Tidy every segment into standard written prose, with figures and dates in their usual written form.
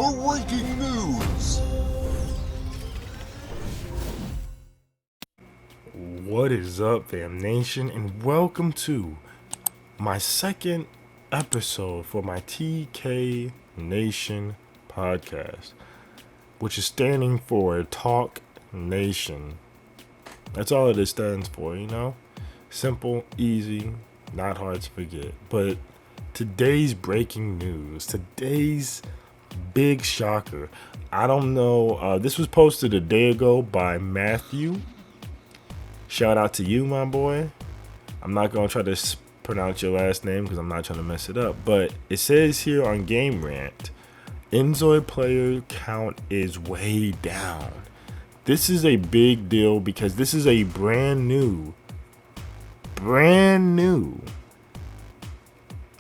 Breaking news! What is up, fam nation, and welcome to my second episode for my TK Nation podcast, which is standing for Talk Nation. That's all it stands for, you know? Simple, easy, not hard to forget. But today's breaking news, today's big shocker. I don't know. This was posted a day ago by Matthew. Shout out to you, my boy. I'm not going to try to pronounce your last name because I'm not trying to mess it up. But it says here on Game Rant, INZOI player count is way down. This is a big deal because this is a brand new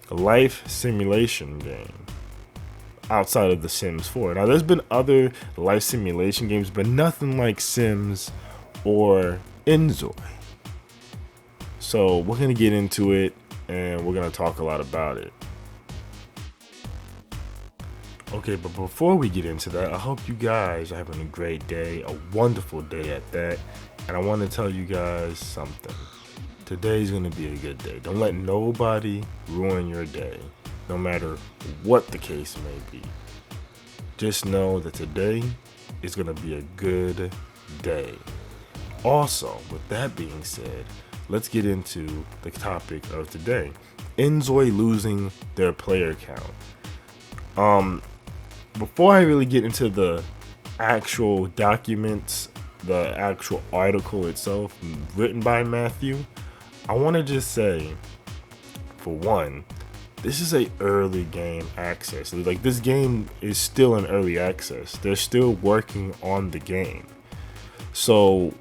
life simulation game outside of The Sims 4. Now, there's been other life simulation games, but nothing like Sims or INZOI. So we're going to get into it and we're going to talk a lot about it. Okay, but before we get into that, I hope you guys are having a great day, a wonderful day at that. And I want to tell you guys something. Today's going to be a good day. Don't let nobody ruin your day, no matter what the case may be. Just know that today is going to be a good day. Also, with that being said, let's get into the topic of today. INZOI losing their player count. Before I really get into the actual documents, the actual article itself written by Matthew, I want to just say, for one, this is a early game access. Like, this game is still in early access. They're still working on the game. So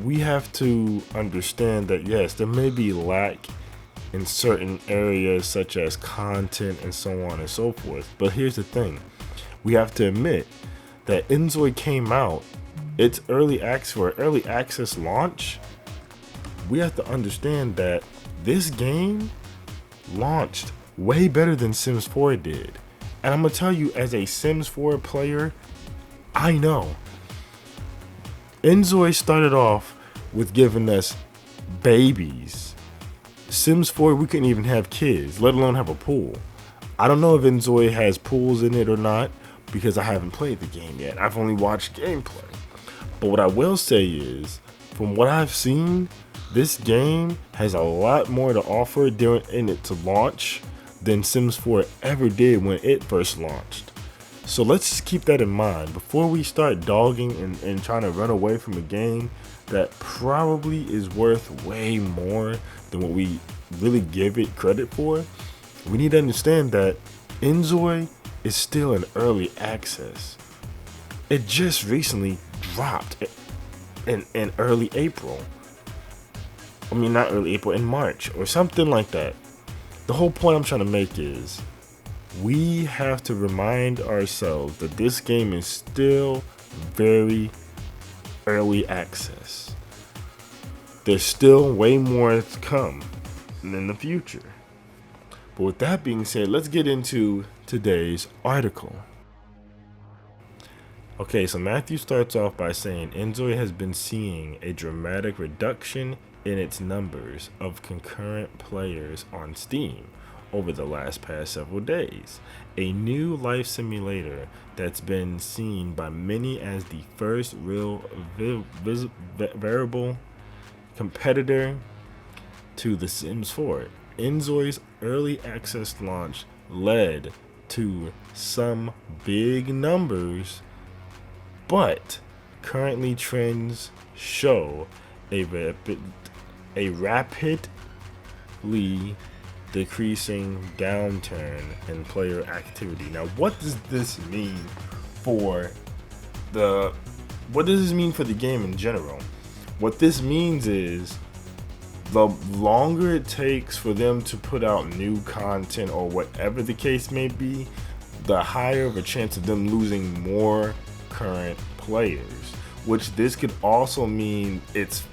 we have to understand that, yes, there may be lack in certain areas such as content and so on and so forth. But here's the thing. We have to admit that INZOI came out, it's early access for early access launch. We have to understand that this game launched way better than Sims 4 did. And I'm going to tell you, as a Sims 4 player, I know. INZOI started off with giving us babies. Sims 4, we couldn't even have kids, let alone have a pool. I don't know if INZOI has pools in it or not, because I haven't played the game yet. I've only watched gameplay. But what I will say is, from what I've seen, this game has a lot more to offer in it to launch than Sims 4 ever did when it first launched. So let's just keep that in mind before we start dogging and trying to run away from a game that probably is worth way more than what we really give it credit for. We need to understand that INZOI is still in early access. It just recently dropped in early April. I mean, not early April, in March or something like that. The whole point I'm trying to make is we have to remind ourselves that this game is still very early access. There's still way more to come in the future. But with that being said, let's get into today's article. Okay, so Matthew starts off by saying INZOI has been seeing a dramatic reduction in its numbers of concurrent players on Steam over the past several days. A new life simulator that's been seen by many as the first real variable competitor to The Sims 4. INZOI's early access launch led to some big numbers, but currently trends show a rapidly decreasing downturn in player activity. Now, what does this mean for the game in general? What this means is the longer it takes for them to put out new content or whatever the case may be, the higher of a chance of them losing more current players, which this could also mean its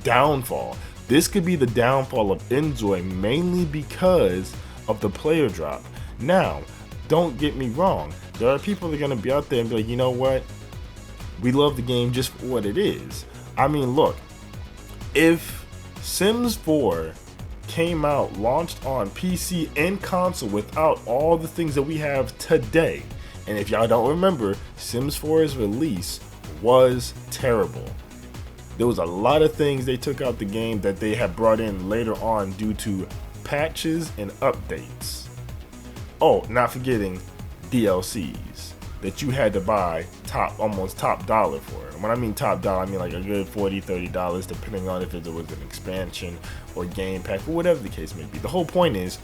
downfall. This could be the downfall of INZOI mainly because of the player drop. Now, don't get me wrong, There are people that are gonna be out there and be like, you know what? We love the game just for what it is. I mean, look, if Sims 4 came out, launched on PC and console without all the things that we have today, and if y'all don't remember, Sims 4's release was terrible. There was a lot of things they took out the game that they had brought in later on due to patches and updates. Oh, not forgetting DLCs that you had to buy almost top dollar for. And when I mean top dollar, I mean like a good $40-$30 depending on if it was an expansion or game pack or whatever the case may be. The whole point is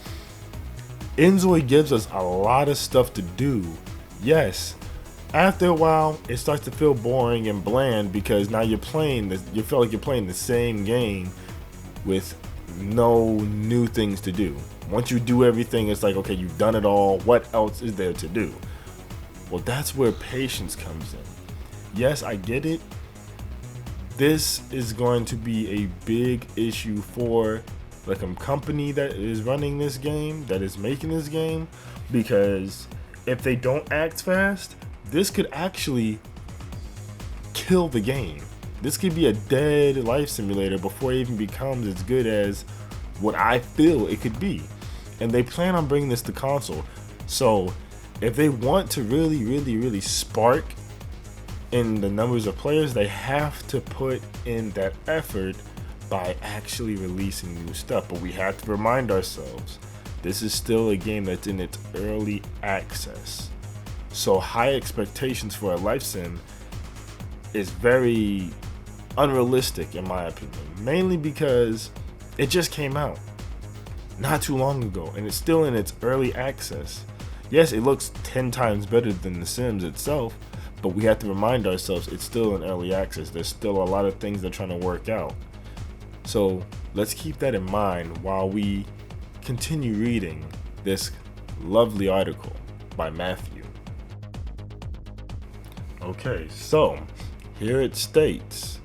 INZOI gives us a lot of stuff to do. Yes, after a while it starts to feel boring and bland because now you feel like you're playing the same game with no new things to do. Once you do everything, it's like, okay, you've done it all. What else is there to do? Well, that's where patience comes in. Yes, I get it. This is going to be a big issue for like a company that is running this game, that is making this game, because if they don't act fast, this could actually kill the game. This could be a dead life simulator before it even becomes as good as what I feel it could be. And they plan on bringing this to console. So if they want to really spark in the numbers of players, they have to put in that effort by actually releasing new stuff. But we have to remind ourselves, this is still a game that's in its early access. So high expectations for a life sim is very unrealistic in my opinion, mainly because it just came out not too long ago and it's still in its early access. Yes, it looks 10 times better than The Sims itself, but we have to remind ourselves it's still in early access. There's still a lot of things they're trying to work out. So let's keep that in mind while we continue reading this lovely article by Matthew. Okay, so here it states,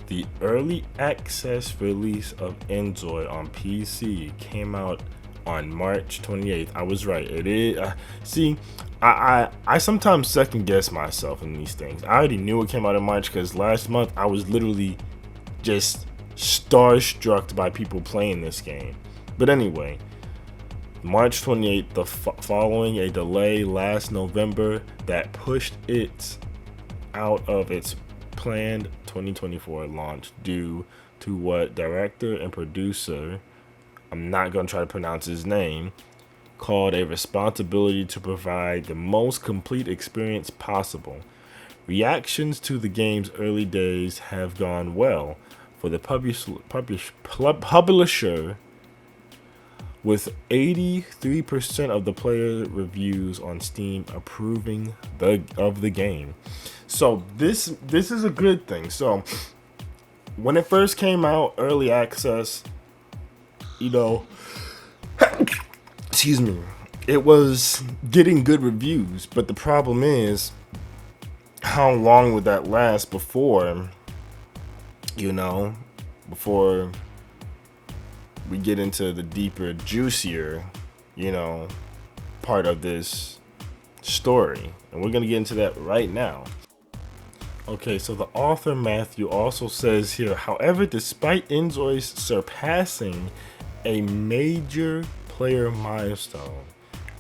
the early access release of INZOI on PC came out on March 28th. I was right. It is. I sometimes second guess myself in these things. I already knew it came out in March because last month I was literally just starstruck by people playing this game. But anyway, March 28th, following a delay last November that pushed it out of its planned 2024 launch due to what director and producer, I'm not going to try to pronounce his name, called a responsibility to provide the most complete experience possible. Reactions to the game's early days have gone well for the publisher, with 83% of the player reviews on Steam approving of the game. So this is a good thing. So when it first came out, early access, excuse me, it was getting good reviews, but the problem is, how long would that last before we get into the deeper, juicier, part of this story? And we're going to get into that right now. Okay, so the author Matthew also says here, however, despite INZOI's surpassing a major player milestone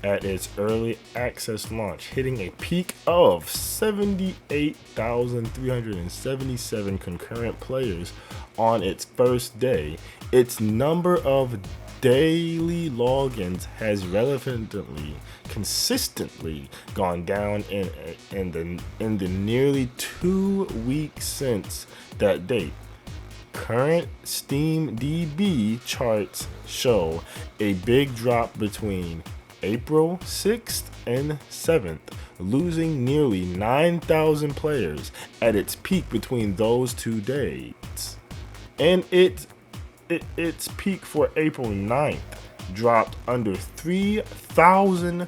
at its early access launch, hitting a peak of 78,377 concurrent players on its first day, its number of daily logins has consistently gone down in the nearly 2 weeks since that date. Current Steam DB charts show a big drop between April 6th and 7th, losing nearly 9,000 players at its peak between those 2 dates. And its peak for April 9th dropped under 3,000,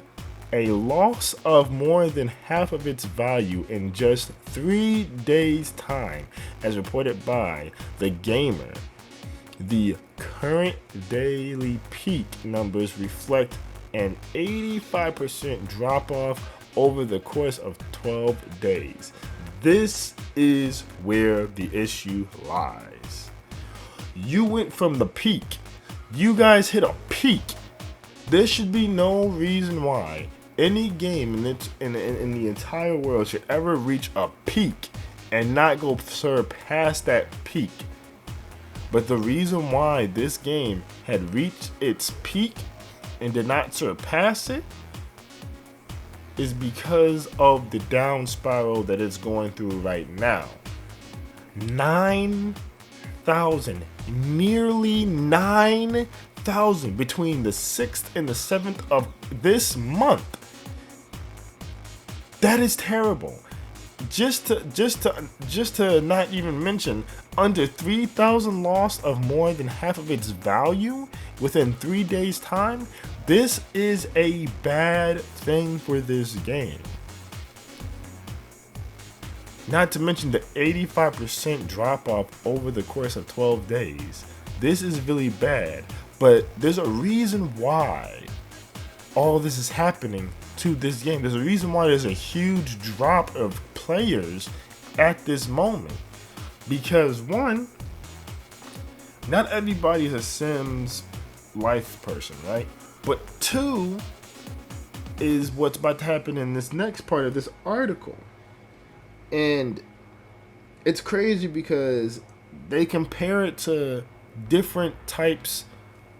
a loss of more than half of its value in just 3 days' time, as reported by The Gamer. The current daily peak numbers reflect an 85% drop-off over the course of 12 days. This is where the issue lies. You went from the peak. You guys hit a peak. There should be no reason why any game in the entire world should ever reach a peak and not go surpass that peak. But the reason why this game had reached its peak and did not surpass it is because of the down spiral that it's going through right now. 9,000, nearly 9,000 between the 6th and the 7th of this month. That is terrible. Just to not even mention, under 3,000 lost of more than half of its value within 3 days time. This is a bad thing for this game. Not to mention the 85% drop off over the course of 12 days. This is really bad, but there's a reason why all this is happening to this game. There's a reason why there's a huge drop of players at this moment. Because one, not everybody is a Sims life person, right? But two is what's about to happen in this next part of this article. And it's crazy because they compare it to different types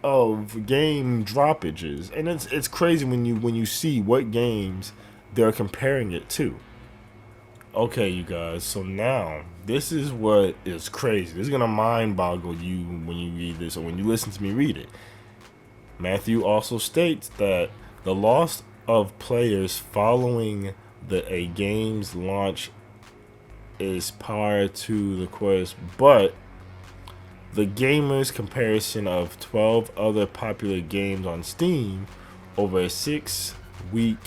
of game droppages, and it's crazy when you see what games they're comparing it to. Okay, you guys, so now this is what is crazy. This is gonna mind boggle you when you read this or when you listen to me read it. Matthew also states that the loss of players following a game's launch is prior to the course, but the gamers' comparison of 12 other popular games on Steam over a 6-week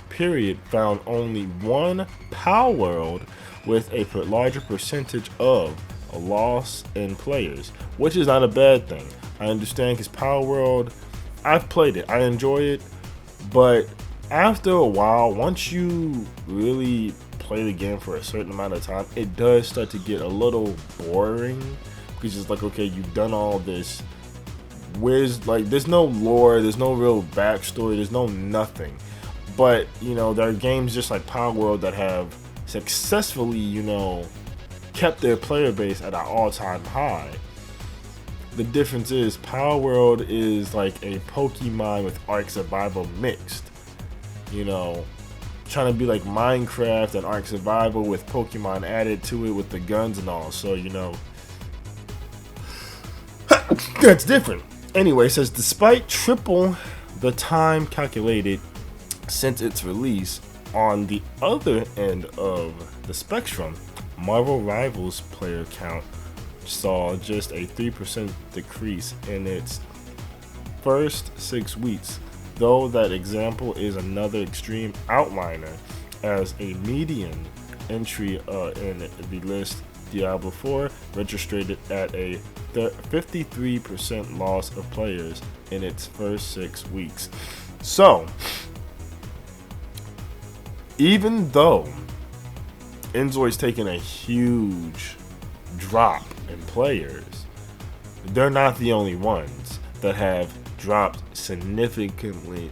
period found only one Power World with a larger percentage of a loss in players, which is not a bad thing. I understand, because Power World, I've played it, I enjoy it, but after a while, once you really play the game for a certain amount of time, it does start to get a little boring, because it's like, okay, you've done all this. There's no lore, there's no real backstory, there's no nothing. But, there are games just like Power World that have successfully, kept their player base at an all-time high. The difference is Power World is like a Pokemon with Ark Survival mixed. Trying to be like Minecraft and Ark Survival with Pokemon added to it with the guns and all. So, that's different. Anyway, it says despite triple the time calculated since its release, on the other end of the spectrum, Marvel Rivals player count saw just a 3% decrease in its first 6 weeks, though that example is another extreme outliner, as a median entry in the list, Diablo 4 registered at a 53% loss of players in its first 6 weeks. So, even though INZOI's taken a huge drop in players, they're not the only ones that have dropped significantly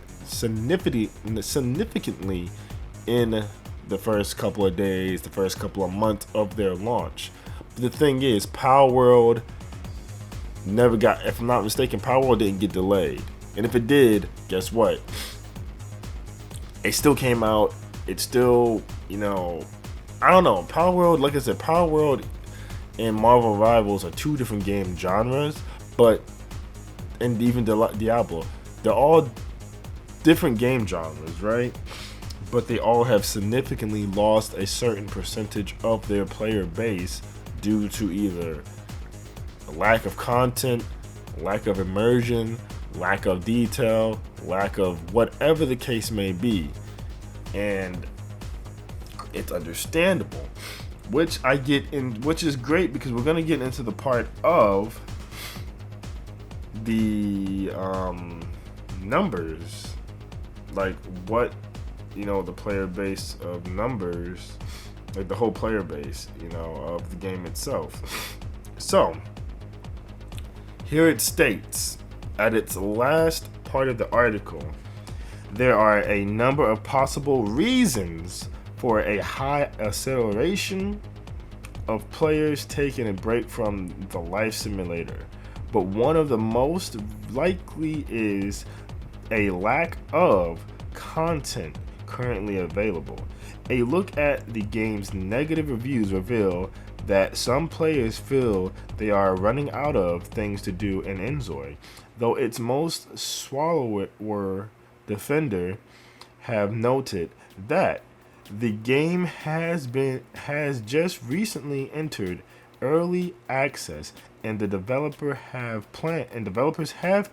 in the first couple of days, the first couple of months of their launch. But the thing is, Power World never got, if I'm not mistaken, Power World didn't get delayed. And if it did, guess what? It still came out. It's still, I don't know. Power World, like I said, Power World and Marvel Rivals are two different game genres, and even Diablo, they're all different game genres, right? But they all have significantly lost a certain percentage of their player base due to either a lack of content, lack of immersion, lack of detail, lack of whatever the case may be. And it's understandable, which I get in, which is great, because we're gonna get into the part of the numbers, like what the player base of numbers, like the whole player base, of the game itself. So, here it states, at its last part of the article, there are a number of possible reasons for a high acceleration of players taking a break from the life simulator. But one of the most likely is a lack of content currently available. A look at the game's negative reviews reveal that some players feel they are running out of things to do in INZOI, though its most swallower defender have noted that the game has just recently entered early access, and developers have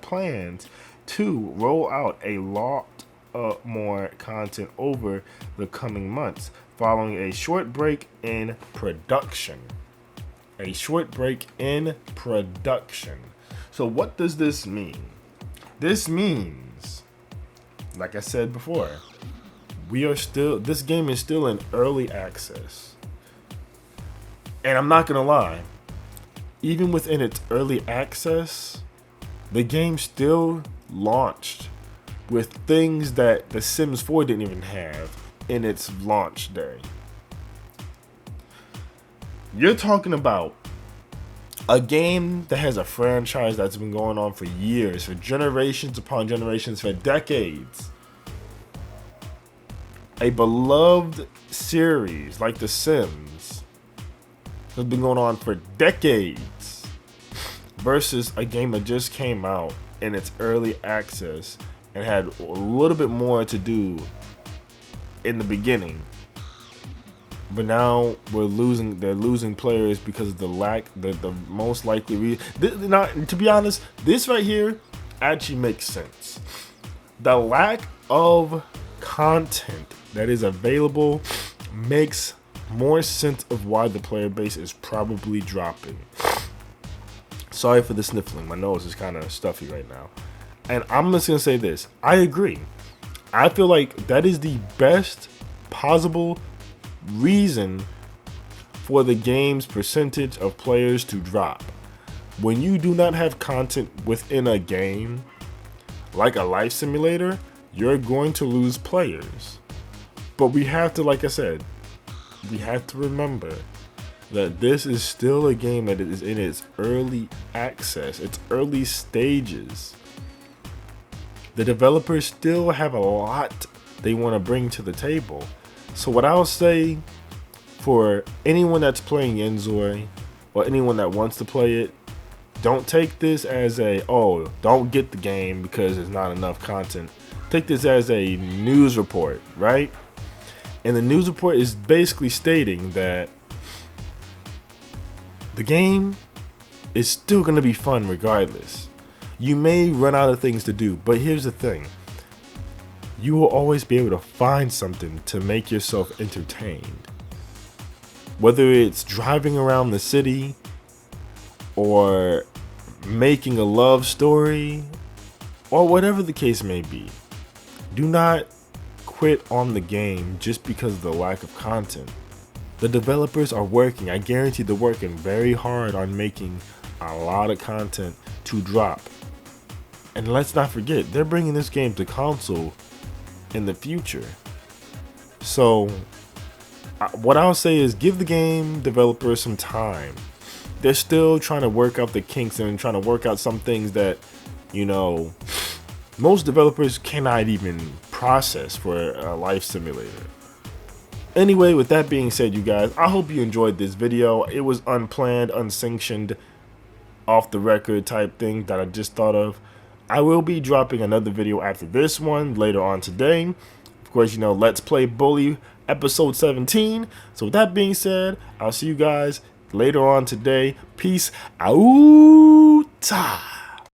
plans to roll out a lot more content over the coming months, following a short break in production. So what does this mean? This means, like I said before, this game is still in early access. And I'm not gonna lie, even within its early access, the game still launched with things that The Sims 4 didn't even have in its launch day. You're talking about a game that has a franchise that's been going on for years, for generations upon generations, for decades. A beloved series like The Sims has been going on for decades, versus a game that just came out in its early access and had a little bit more to do in the beginning. But now they're losing players because of the most likely to be honest, this right here actually makes sense. The lack of content that is available makes more sense of why the player base is probably dropping. Sorry for the sniffling. My nose is kind of stuffy right now. And I'm just going to say this. I agree. I feel like that is the best possible reason for the game's percentage of players to drop. When you do not have content within a game, like a life simulator, you're going to lose players. But we have to, like I said, we have to remember that this is still a game that is in its early access, its early stages. The developers still have a lot they want to bring to the table. So what I'll say for anyone that's playing INZOI, or anyone that wants to play it, don't take this as don't get the game because there's not enough content. Take this as a news report, right? And the news report is basically stating that the game is still going to be fun regardless. You may run out of things to do, but here's the thing. You will always be able to find something to make yourself entertained. Whether it's driving around the city, or making a love story, or whatever the case may be. Do not quit on the game just because of the lack of content. The developers are working, I guarantee they're working very hard on making a lot of content to drop. And let's not forget, they're bringing this game to console in the future. So what I'll say is give the game developers some time. They're still trying to work out the kinks and trying to work out some things that, most developers cannot even process for a life simulator. Anyway, with that being said, you guys, I hope you enjoyed this video. It was unplanned, unsanctioned, off the record type thing that I just thought of. I will be dropping another video after this one later on today. Of course, Let's Play Bully episode 17. So with that being said, I'll see you guys later on today. Peace out.